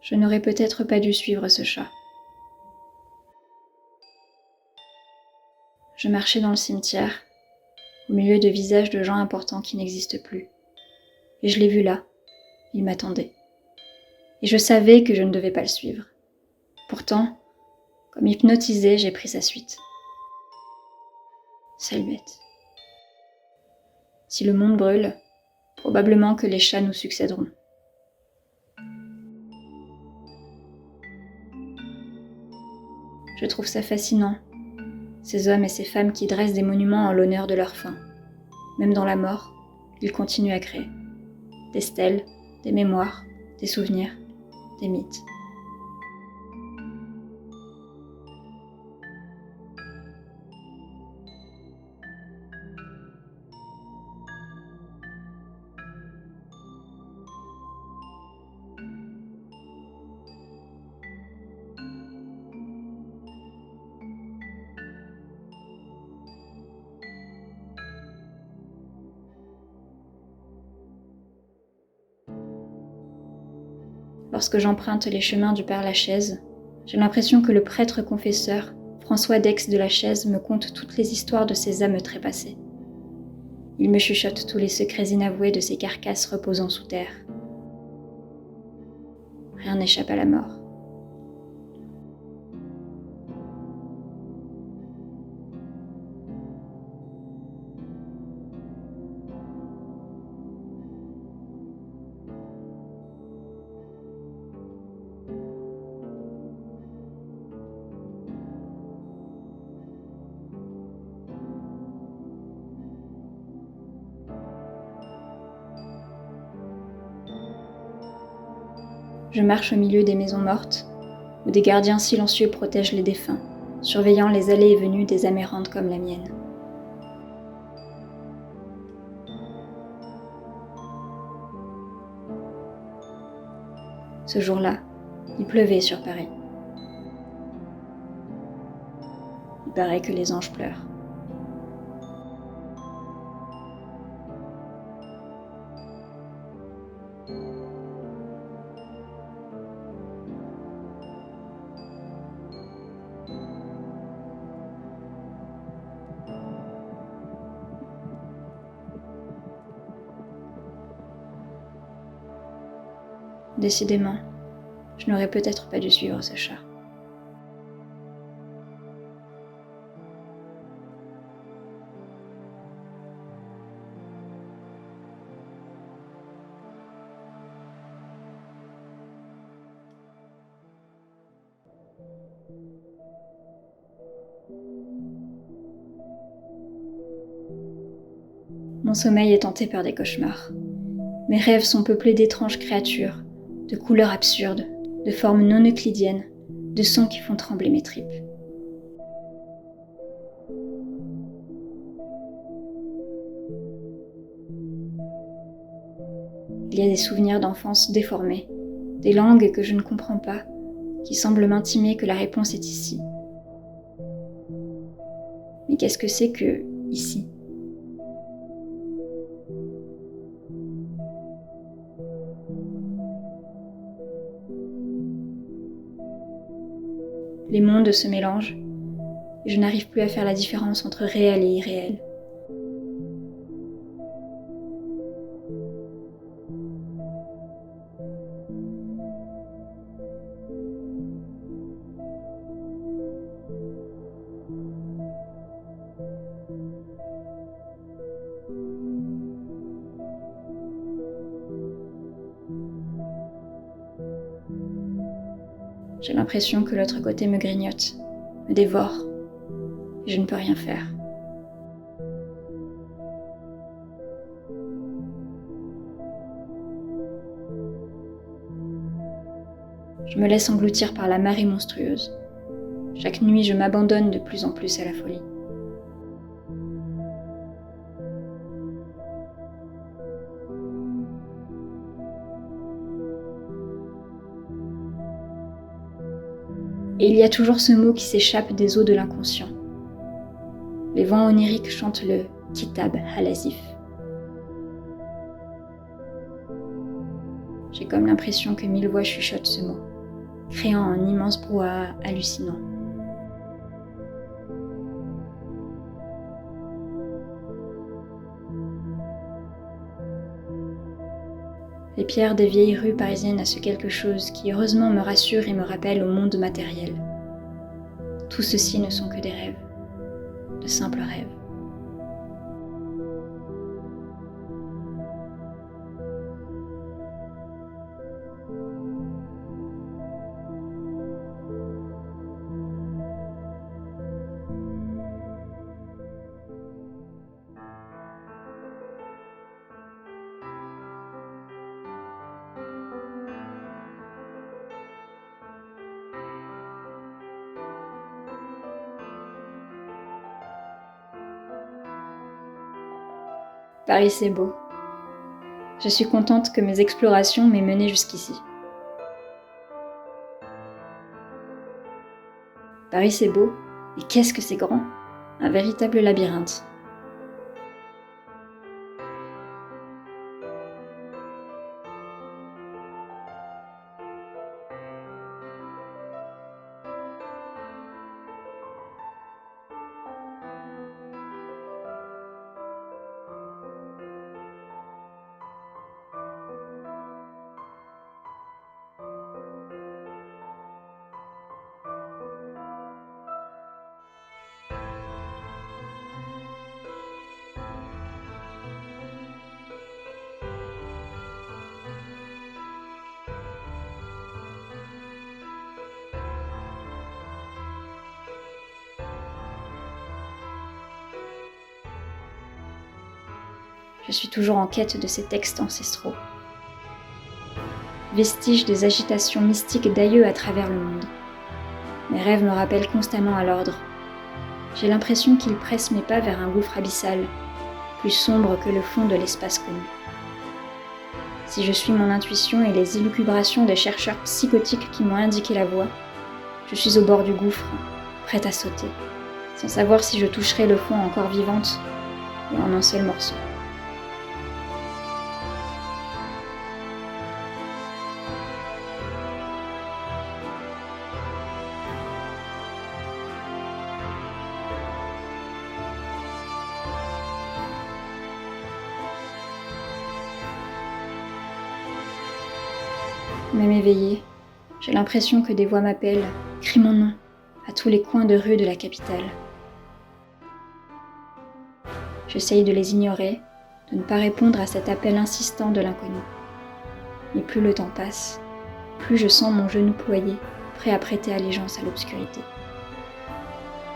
Je n'aurais peut-être pas dû suivre ce chat. Je marchais dans le cimetière, au milieu de visages de gens importants qui n'existent plus. Et je l'ai vu là, il m'attendait. Et je savais que je ne devais pas le suivre. Pourtant, comme hypnotisée, j'ai pris sa suite. Sale bête. Si le monde brûle, probablement que les chats nous succéderont. Je trouve ça fascinant, ces hommes et ces femmes qui dressent des monuments en l'honneur de leur faim. Même dans la mort, ils continuent à créer. Des stèles, des mémoires, des souvenirs, des mythes. Lorsque j'emprunte les chemins du Père-Lachaise, j'ai l'impression que le prêtre confesseur, François d'Aix de la Chaise, me conte toutes les histoires de ces âmes trépassées. Il me chuchote tous les secrets inavoués de ces carcasses reposant sous terre. Rien n'échappe à la mort. Je marche au milieu des maisons mortes, où des gardiens silencieux protègent les défunts, surveillant les allées et venues des âmes errantes comme la mienne. Ce jour-là, il pleuvait sur Paris. Il paraît que les anges pleurent. Décidément, je n'aurais peut-être pas dû suivre ce chat. Mon sommeil est hanté par des cauchemars. Mes rêves sont peuplés d'étranges créatures, de couleurs absurdes, de formes non euclidiennes, de sons qui font trembler mes tripes. Il y a des souvenirs d'enfance déformés, des langues que je ne comprends pas, qui semblent m'intimer que la réponse est ici. Mais qu'est-ce que c'est que ici ? Les mondes se mélangent, et je n'arrive plus à faire la différence entre réel et irréel. J'ai l'impression que l'autre côté me grignote, me dévore, et je ne peux rien faire. Je me laisse engloutir par la marée monstrueuse. Chaque nuit, je m'abandonne de plus en plus à la folie. Et il y a toujours ce mot qui s'échappe des eaux de l'inconscient. Les vents oniriques chantent le Kitab al-Azif. J'ai comme l'impression que 1000 voix chuchotent ce mot. créant un immense brouhaha hallucinant. Les pierres des vieilles rues parisiennes a ce quelque chose qui heureusement me rassure et me rappelle au monde matériel. Tout ceci ne sont que des rêves, de simples rêves. Paris, c'est beau. Je suis contente que mes explorations m'aient menée jusqu'ici. Paris, c'est beau, et qu'est-ce que c'est grand! Un véritable labyrinthe. Je suis toujours en quête de ces textes ancestraux, vestiges des agitations mystiques d'aïeux à travers le monde. Mes rêves me rappellent constamment à l'ordre. J'ai l'impression qu'ils pressent mes pas vers un gouffre abyssal, plus sombre que le fond de l'espace connu. Si je suis mon intuition et les élucubrations des chercheurs psychotiques qui m'ont indiqué la voie, je suis au bord du gouffre, prête à sauter, sans savoir si je toucherai le fond encore vivante et en un seul morceau. Même éveillée, j'ai l'impression que des voix m'appellent, crient mon nom, à tous les coins de rue de la capitale. J'essaye de les ignorer, de ne pas répondre à cet appel insistant de l'inconnu. Mais plus le temps passe, plus je sens mon genou ployé, prêt à prêter allégeance à l'obscurité.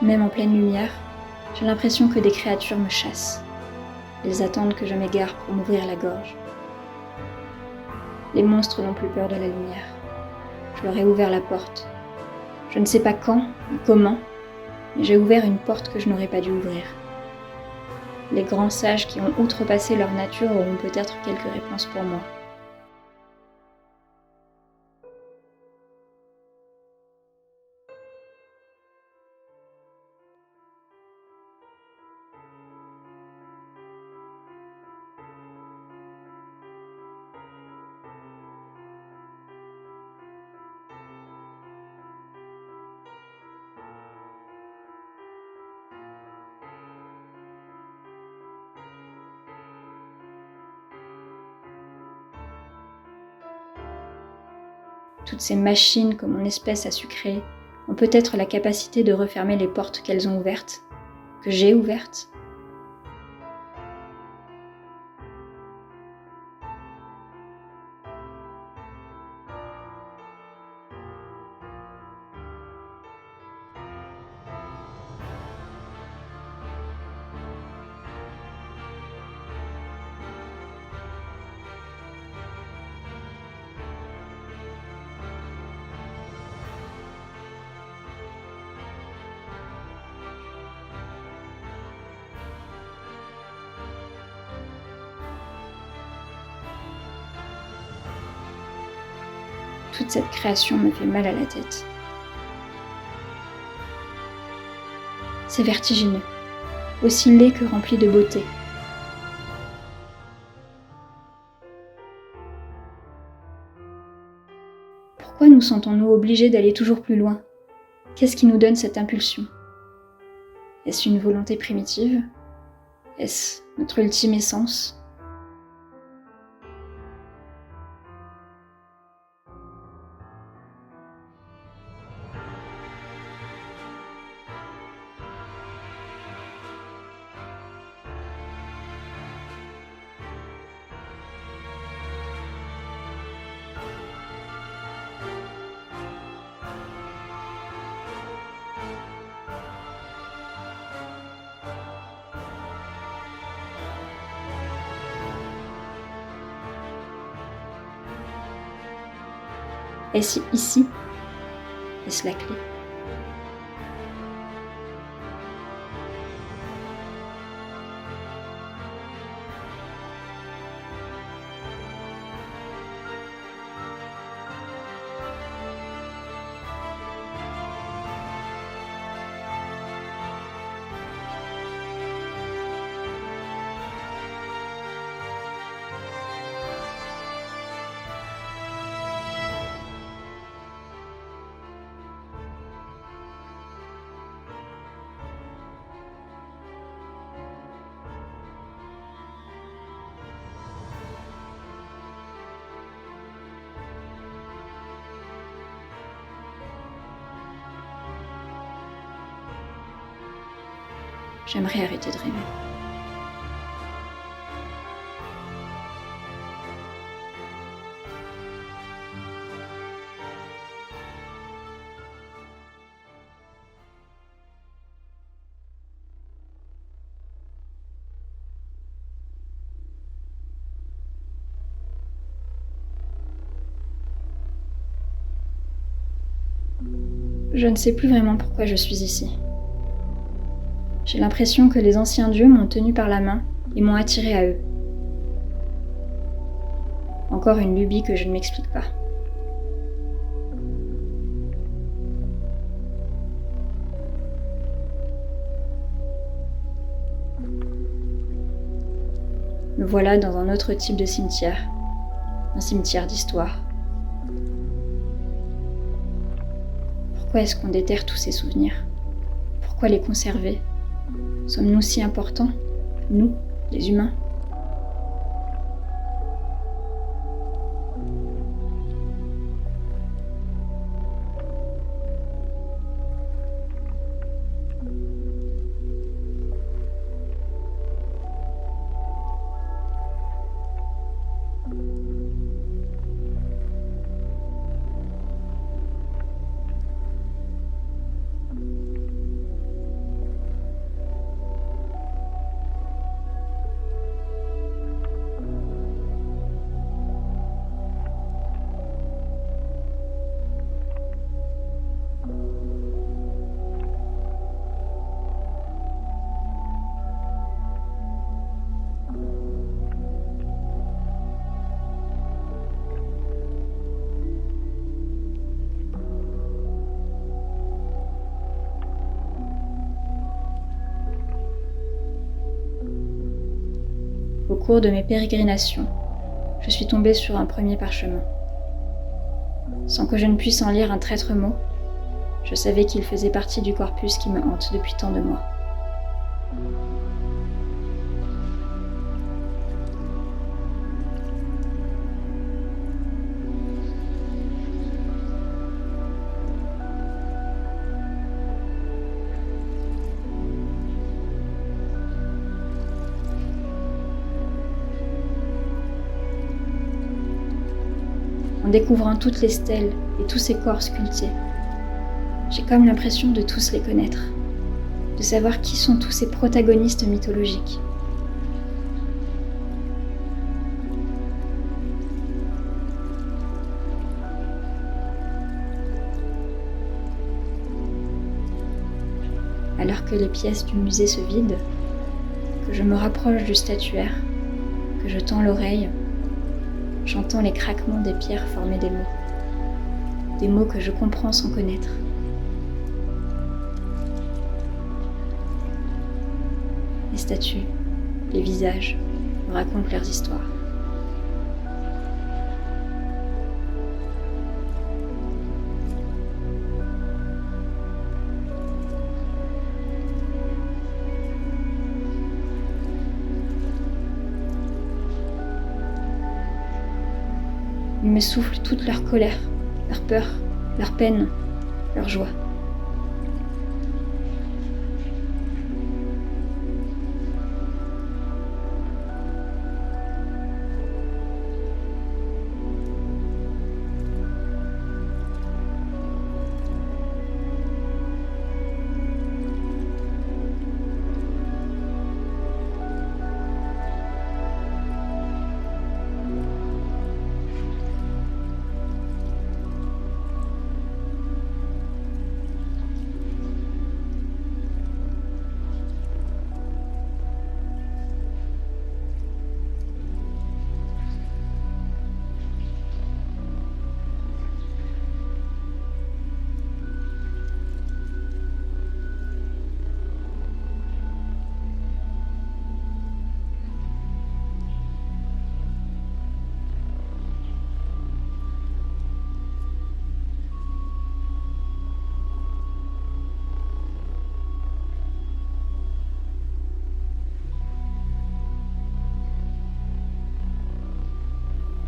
Même en pleine lumière, j'ai l'impression que des créatures me chassent. Elles attendent que je m'égare pour m'ouvrir la gorge. Les monstres n'ont plus peur de la lumière. Je leur ai ouvert la porte. Je ne sais pas quand ni comment, mais j'ai ouvert une porte que je n'aurais pas dû ouvrir. Les grands sages qui ont outrepassé leur nature auront peut-être quelques réponses pour moi. Toutes ces machines que mon espèce a su créer ont peut-être la capacité de refermer les portes qu'elles ont ouvertes, que j'ai ouvertes. Toute cette création me fait mal à la tête. C'est vertigineux, aussi laid que rempli de beauté. Pourquoi nous nous sentons-nous obligés d'aller toujours plus loin? Qu'est-ce qui nous donne cette impulsion? Est-ce une volonté primitive? Est-ce notre ultime essence? Est-ce ici? Est-ce la clé? J'aimerais arrêter de rêver. Je ne sais plus vraiment pourquoi je suis ici. J'ai l'impression que les anciens dieux m'ont tenu par la main et m'ont attiré à eux. Encore une lubie que je ne m'explique pas. Me voilà dans un autre type de cimetière, un cimetière d'histoire. Pourquoi est-ce qu'on déterre tous ces souvenirs? Pourquoi les conserver? Sommes-nous si importants, nous, les humains? Au cours de mes pérégrinations, je suis tombée sur un premier parchemin. Sans que je ne puisse en lire un traître mot, je savais qu'il faisait partie du corpus qui me hante depuis tant de mois. En découvrant toutes les stèles et tous ces corps sculptés, j'ai comme l'impression de tous les connaître, de savoir qui sont tous ces protagonistes mythologiques. Alors que les pièces du musée se vident, que je me rapproche du statuaire, que je tends l'oreille, j'entends les craquements des pierres former des mots que je comprends sans connaître. Les statues, les visages me racontent leurs histoires. Ils me soufflent toute leur colère, leur peur, leur peine, leur joie.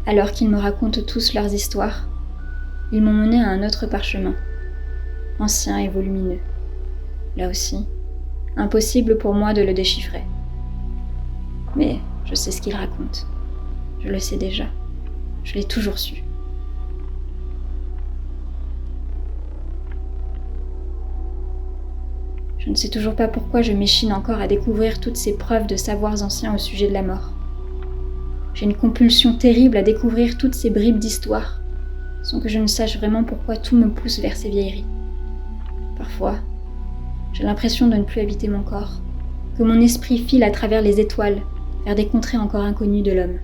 Alors qu'ils me racontent tous leurs histoires, ils m'ont mené à un autre parchemin, ancien et volumineux. Là aussi, impossible pour moi de le déchiffrer. Mais je sais ce qu'ils racontent. Je le sais déjà. Je l'ai toujours su. Je ne sais toujours pas pourquoi je m'échine encore à découvrir toutes ces preuves de savoirs anciens au sujet de la mort. J'ai une compulsion terrible à découvrir toutes ces bribes d'histoire, sans que je ne sache vraiment pourquoi tout me pousse vers ces vieilleries. Parfois, j'ai l'impression de ne plus habiter mon corps, que mon esprit file à travers les étoiles, vers des contrées encore inconnues de l'homme.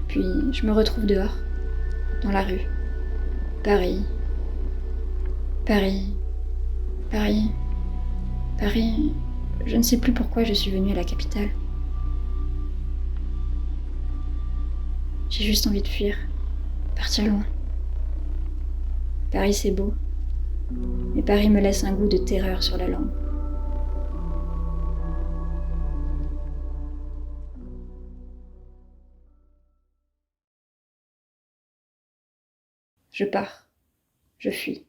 Puis je me retrouve dehors, dans la rue. Paris, Paris, Paris, Paris. Je ne sais plus pourquoi je suis venue à la capitale. J'ai juste envie de fuir, partir loin. Paris c'est beau, mais Paris me laisse un goût de terreur sur la langue. Je pars, je fuis.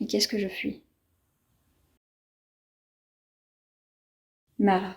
Mais qu'est-ce que je fuis? Mara.